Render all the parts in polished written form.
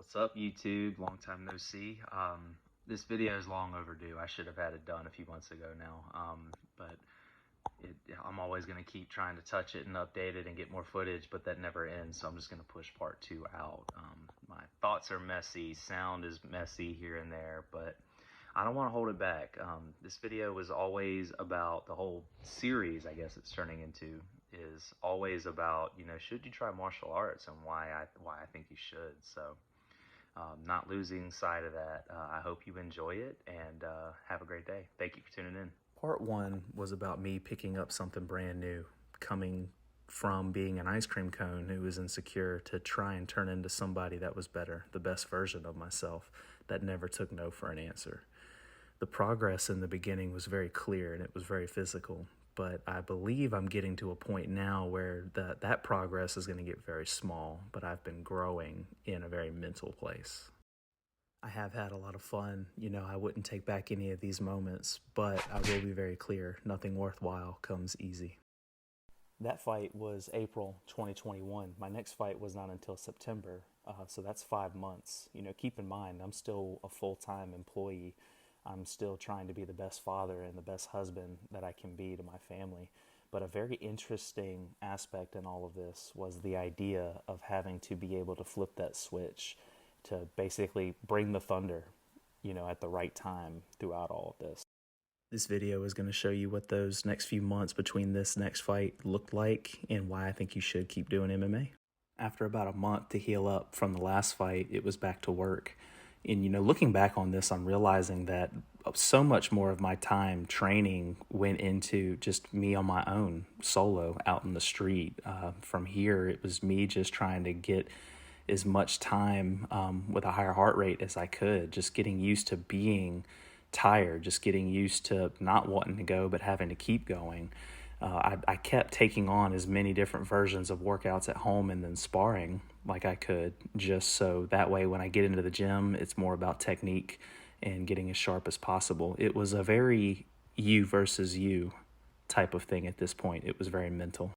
What's up, YouTube? Long time no see. This video is long overdue. I should have had it done a few months ago now, but I'm always going to keep trying to touch it and update it and get more footage, but that never ends, so I'm just going to push part 2 out. My thoughts are messy, sound is messy here and there, but I don't want to hold it back. This video was always about the whole series, I guess it's turning into, is always about, should you try martial arts and why I think you should. So not losing sight of that. I hope you enjoy it and have a great day. Thank you for tuning in. Part 1 was about me picking up something brand new, coming from being an ice cream cone who was insecure to try and turn into somebody that was better, the best version of myself that never took no for an answer. The progress in the beginning was very clear and it was very physical, but I believe I'm getting to a point now where that progress is going to get very small, but I've been growing in a very mental place. I have had a lot of fun. I wouldn't take back any of these moments, but I will be very clear, nothing worthwhile comes easy. That fight was April 2021. My next fight was not until September, so that's 5 months. Keep in mind, I'm still a full-time employee. I'm still trying to be the best father and the best husband that I can be to my family. But a very interesting aspect in all of this was the idea of having to be able to flip that switch to basically bring the thunder, at the right time throughout all of this. This video is going to show you what those next few months between this next fight looked like and why I think you should keep doing MMA. After about a month to heal up from the last fight, it was back to work. And, looking back on this, I'm realizing that so much more of my time training went into just me on my own, solo, out in the street. From here, it was me just trying to get as much time with a higher heart rate as I could, just getting used to being tired, just getting used to not wanting to go but having to keep going. I kept taking on as many different versions of workouts at home and then sparring like I could, just so that way when I get into the gym, it's more about technique and getting as sharp as possible. It was a very you versus you type of thing at this point. It was very mental.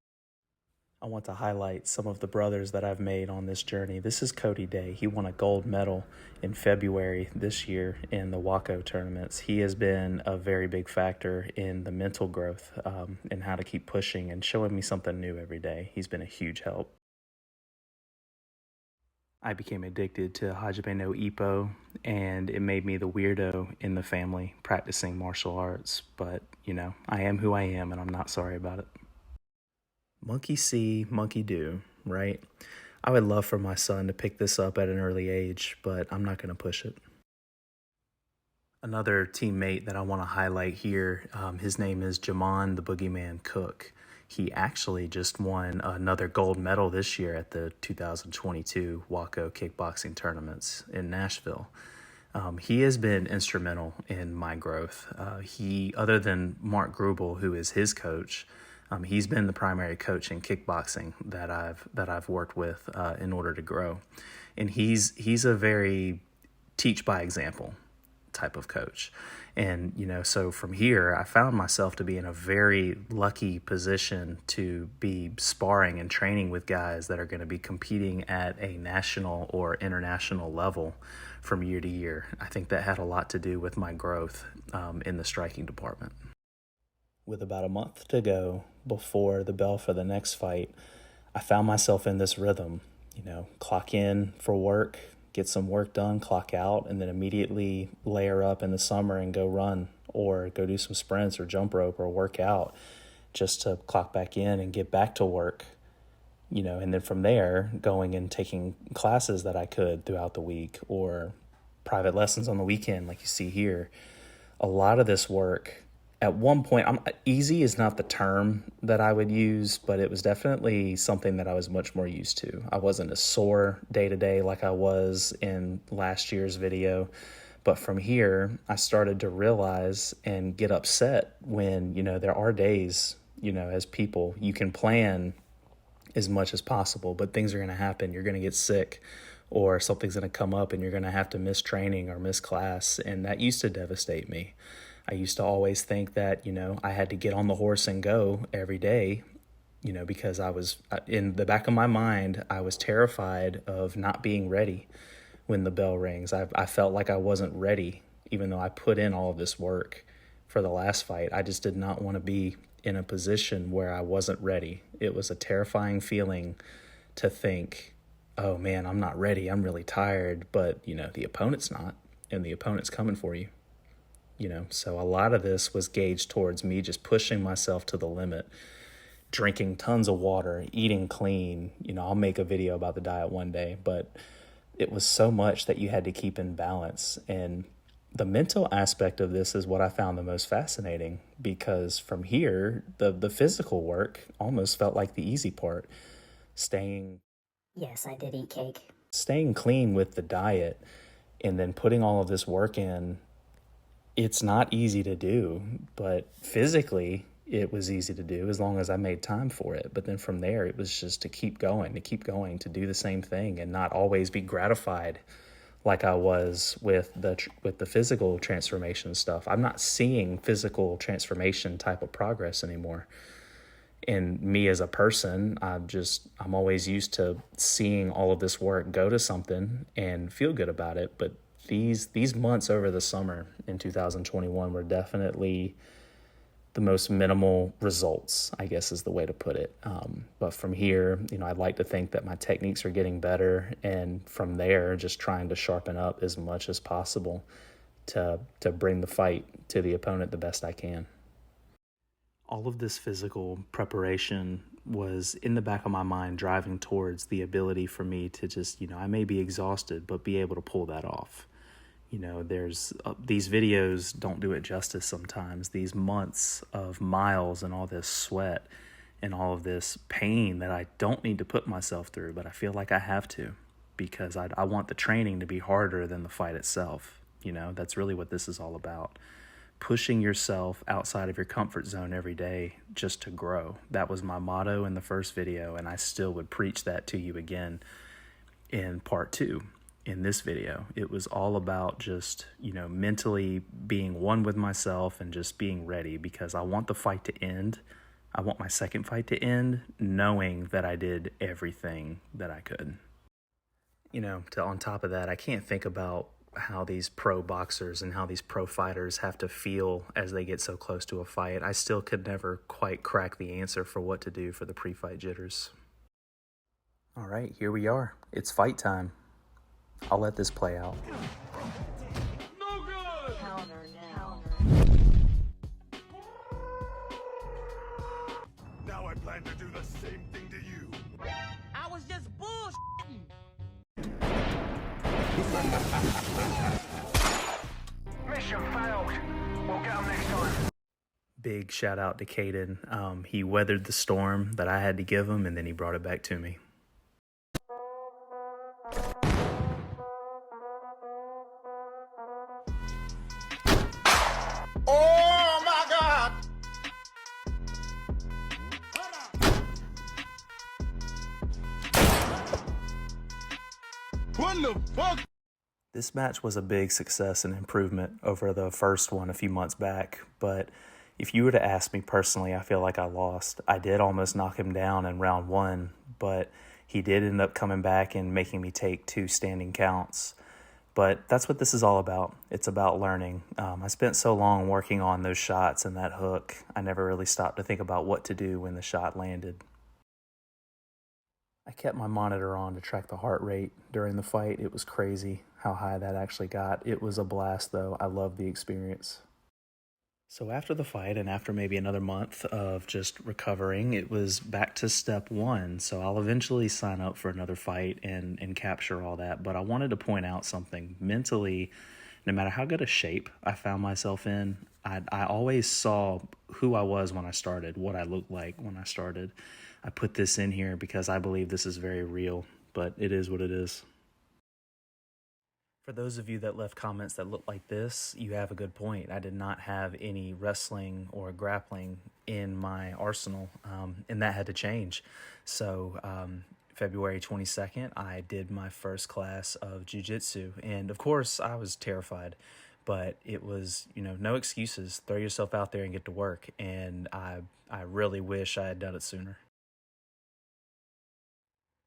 I want to highlight some of the brothers that I've made on this journey. This is Cody Day. He won a gold medal in February this year in the WACO tournaments. He has been a very big factor in the mental growth and how to keep pushing and showing me something new every day. He's been a huge help. I became addicted to Hajime no Ippo, and it made me the weirdo in the family practicing martial arts. But, I am who I am, and I'm not sorry about it. Monkey see, monkey do, right? I would love for my son to pick this up at an early age, but I'm not going to push it. Another teammate that I want to highlight here, his name is Jamon the Boogeyman Cook. He actually just won another gold medal this year at the 2022 WACO kickboxing tournaments in Nashville. He has been instrumental in my growth. Other than Mark Grubel, who is his coach, he's been the primary coach in kickboxing that I've worked with in order to grow, and he's a very teach by example type of coach. And so from here, I found myself to be in a very lucky position to be sparring and training with guys that are going to be competing at a national or international level from year to year. I think that had a lot to do with my growth in the striking department. With about a month to go before the bell for the next fight, I found myself in this rhythm, clock in for work, get some work done, clock out, and then immediately layer up in the summer and go run or go do some sprints or jump rope or work out just to clock back in and get back to work, and then from there going and taking classes that I could throughout the week or private lessons on the weekend like you see here. A lot of this work at one point, easy is not the term that I would use, but it was definitely something that I was much more used to. I wasn't as sore day to day like I was in last year's video. But from here, I started to realize and get upset when, there are days, as people, you can plan as much as possible, but things are going to happen. You're going to get sick or something's going to come up and you're going to have to miss training or miss class. And that used to devastate me. I used to always think that, I had to get on the horse and go every day, because I was in the back of my mind, I was terrified of not being ready when the bell rings. I felt like I wasn't ready, even though I put in all of this work for the last fight. I just did not want to be in a position where I wasn't ready. It was a terrifying feeling to think, oh man, I'm not ready. I'm really tired. But, the opponent's not, and the opponent's coming for you. So a lot of this was gauged towards me just pushing myself to the limit, drinking tons of water, eating clean. I'll make a video about the diet one day, but it was so much that you had to keep in balance. And the mental aspect of this is what I found the most fascinating, because from here, the physical work almost felt like the easy part. Yes, I did eat cake. Staying clean with the diet and then putting all of this work in, it's not easy to do, but physically it was easy to do as long as I made time for it. But then from there, it was just to keep going, to do the same thing and not always be gratified like I was with the physical transformation stuff. I'm not seeing physical transformation type of progress anymore. And me as a person, I'm always used to seeing all of this work go to something and feel good about it. But these months over the summer in 2021 were definitely the most minimal results, I guess is the way to put it. But from here, I'd like to think that my techniques are getting better. And from there, just trying to sharpen up as much as possible to bring the fight to the opponent the best I can. All of this physical preparation was in the back of my mind, driving towards the ability for me to just, I may be exhausted, but be able to pull that off. There's these videos don't do it justice sometimes. These months of miles and all this sweat and all of this pain that I don't need to put myself through, but I feel like I have to, because I want the training to be harder than the fight itself. That's really what this is all about. Pushing yourself outside of your comfort zone every day just to grow. That was my motto in the first video, and I still would preach that to you again in part 2. In this video, it was all about just, mentally being one with myself and just being ready, because I want the fight to end. I want my second fight to end knowing that I did everything that I could. On top of that, I can't think about how these pro boxers and how these pro fighters have to feel as they get so close to a fight. I still could never quite crack the answer for what to do for the pre-fight jitters. All right, here we are. It's fight time. I'll let this play out. No good! Counter now. Now I plan to do the same thing to you. I was just bullshitting. Mission failed. We'll get them next time. Big shout out to Caden. He weathered the storm that I had to give him, and then he brought it back to me. Oh my God! What the fuck? This match was a big success and improvement over the first one a few months back, but if you were to ask me personally, I feel like I lost. I did almost knock him down in round 1, but he did end up coming back and making me take 2 standing counts. But that's what this is all about. It's about learning. I spent so long working on those shots and that hook, I never really stopped to think about what to do when the shot landed. I kept my monitor on to track the heart rate during the fight. It was crazy how high that actually got. It was a blast, though. I loved the experience. So after the fight, and after maybe another month of just recovering, it was back to step 1. So I'll eventually sign up for another fight and capture all that. But I wanted to point out something. Mentally, no matter how good a shape I found myself in, I always saw who I was when I started, what I looked like when I started. I put this in here because I believe this is very real, but it is what it is. For those of you that left comments that look like this, you have a good point. I did not have any wrestling or grappling in my arsenal, and that had to change. So February 22nd, I did my first class of jiu-jitsu, and of course I was terrified, but it was, no excuses. Throw yourself out there and get to work, and I really wish I had done it sooner.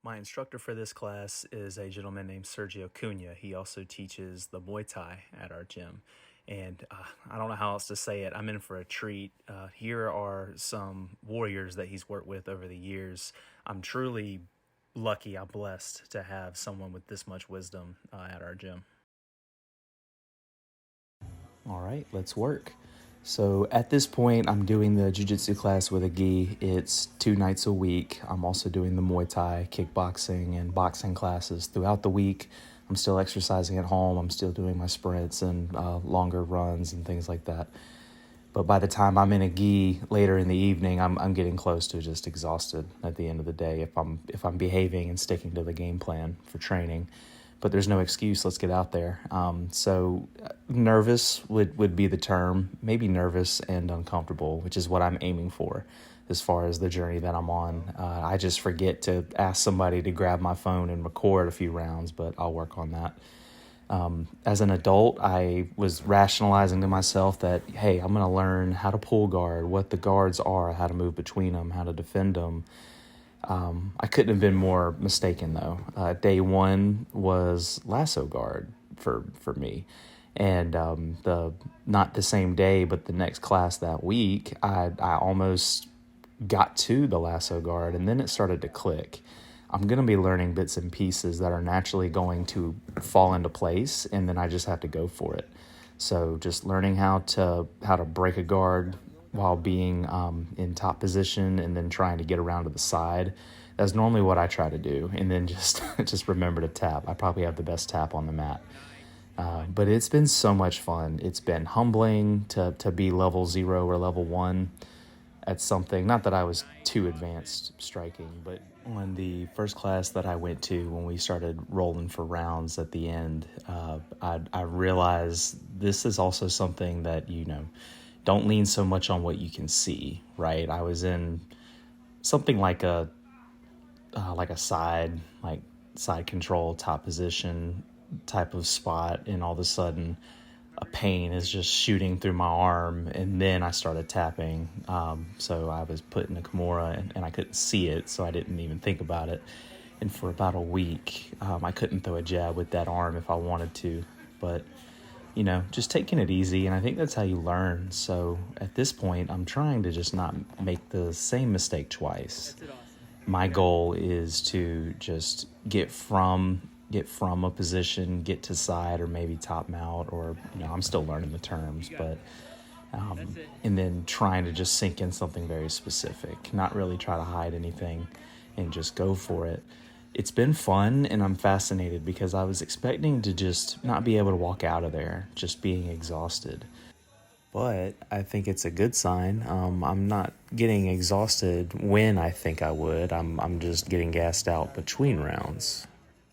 My instructor for this class is a gentleman named Sergio Cunha. He also teaches the Muay Thai at our gym. And I don't know how else to say it. I'm in for a treat. Here are some warriors that he's worked with over the years. I'm truly lucky, I'm blessed to have someone with this much wisdom at our gym. All right, let's work. So at this point, I'm doing the jiu-jitsu class with a gi. It's 2 nights a week. I'm also doing the Muay Thai, kickboxing, and boxing classes throughout the week. I'm still exercising at home. I'm still doing my sprints and longer runs and things like that. But by the time I'm in a gi later in the evening, I'm getting close to just exhausted at the end of the day if I'm behaving and sticking to the game plan for training. But there's no excuse. Let's get out there. So nervous would be the term. Maybe nervous and uncomfortable, which is what I'm aiming for as far as the journey that I'm on. I just forget to ask somebody to grab my phone and record a few rounds, but I'll work on that. As an adult, I was rationalizing to myself that, hey, I'm going to learn how to pull guard, what the guards are, how to move between them, how to defend them. I couldn't have been more mistaken, though. Day one was lasso guard for me. And not the same day, but the next class that week, I almost got to the lasso guard, and then it started to click. I'm going to be learning bits and pieces that are naturally going to fall into place, and then I just have to go for it. So just learning how to break a guard while being in top position, and then trying to get around to the side. That's normally what I try to do, and then just remember to tap. I probably have the best tap on the mat. But it's been so much fun. It's been humbling to be level 0 or level 1 at something. Not that I was too advanced striking, but on the first class that I went to, when we started rolling for rounds at the end, I realized this is also something that, don't lean so much on what you can see, right? I was in something like a side control, top position type of spot, and all of a sudden a pain is just shooting through my arm, and then I started tapping. So I was put in a Kimura, and I couldn't see it, so I didn't even think about it. And for about a week, I couldn't throw a jab with that arm if I wanted to, but just taking it easy, and I think that's how you learn. So at this point, I'm trying to just not make the same mistake twice. My goal is to just get from a position, get to side, or maybe top mount, or I'm still learning the terms, but and then trying to just sink in something very specific, not really try to hide anything, and just go for it. It's been fun, and I'm fascinated because I was expecting to just not be able to walk out of there, just being exhausted. But I think it's a good sign. I'm not getting exhausted when I think I would. I'm just getting gassed out between rounds.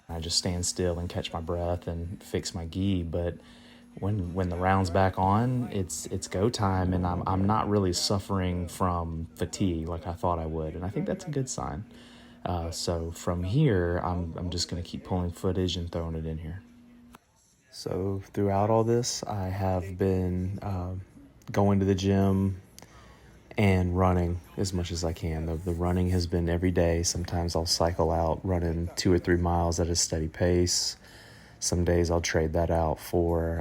I just stand still and catch my breath and fix my gi. But when the round's back on, it's go time, and I'm not really suffering from fatigue like I thought I would, and I think that's a good sign. So from here, I'm just going to keep pulling footage and throwing it in here. So throughout all this, I have been going to the gym and running as much as I can. The running has been every day. Sometimes I'll cycle out running 2 or 3 miles at a steady pace. Some days I'll trade that out for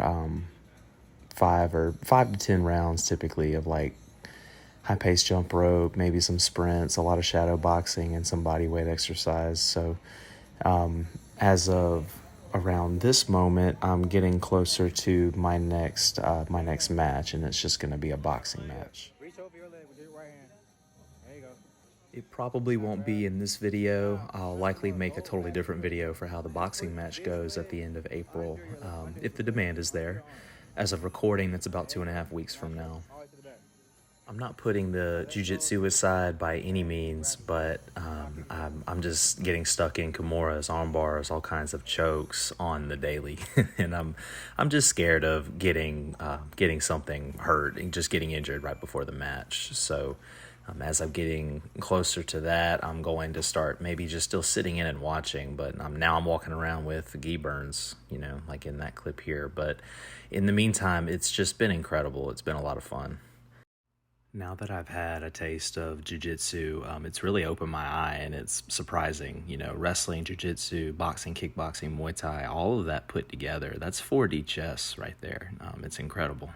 5 to 10 rounds typically of high-pace jump rope, maybe some sprints, a lot of shadow boxing, and some body weight exercise. So as of around this moment, I'm getting closer to my next match, and it's just going to be a boxing match. Reach over your leg with your right hand. There you go. It probably won't be in this video. I'll likely make a totally different video for how the boxing match goes at the end of April, if the demand is there. As of recording, that's about 2.5 weeks from now. I'm not putting the jiu-jitsu aside by any means, but I'm just getting stuck in kimuras, arm bars, all kinds of chokes on the daily, and I'm just scared of getting something hurt and just getting injured right before the match. So as I'm getting closer to that, I'm going to start maybe just still sitting in and watching, but now I'm walking around with gi burns, like in that clip here. But in the meantime, it's just been incredible. It's been a lot of fun. Now that I've had a taste of jiu-jitsu, it's really opened my eye, and it's surprising. You know, wrestling, jiu-jitsu, boxing, kickboxing, Muay Thai, all of that put together. That's 4D chess right there. It's incredible.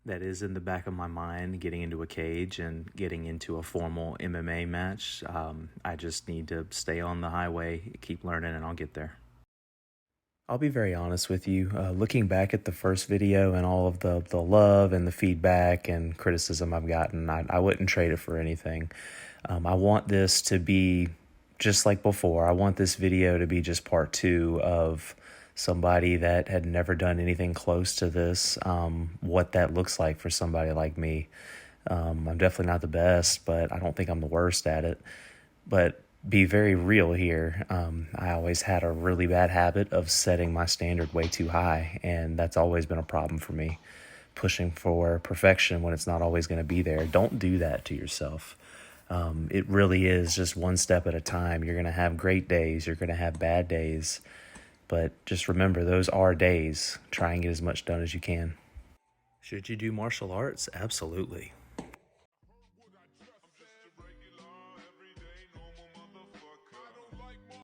That is in the back of my mind, getting into a cage and getting into a formal MMA match. I just need to stay on the highway, keep learning, and I'll get there. I'll be very honest with you. Looking back at the first video and all of the love and the feedback and criticism I've gotten, I wouldn't trade it for anything. I want this to be just like before. I want this video to be just part 2 of somebody that had never done anything close to this, what that looks like for somebody like me. I'm definitely not the best, but I don't think I'm the worst at it. But be very real here. I always had a really bad habit of setting my standard way too high, and that's always been a problem for me. Pushing for perfection when it's not always going to be there. Don't do that to yourself. It really is just one step at a time. You're going to have great days. You're going to have bad days. But just remember, those are days. Try and get as much done as you can. Should you do martial arts? Absolutely.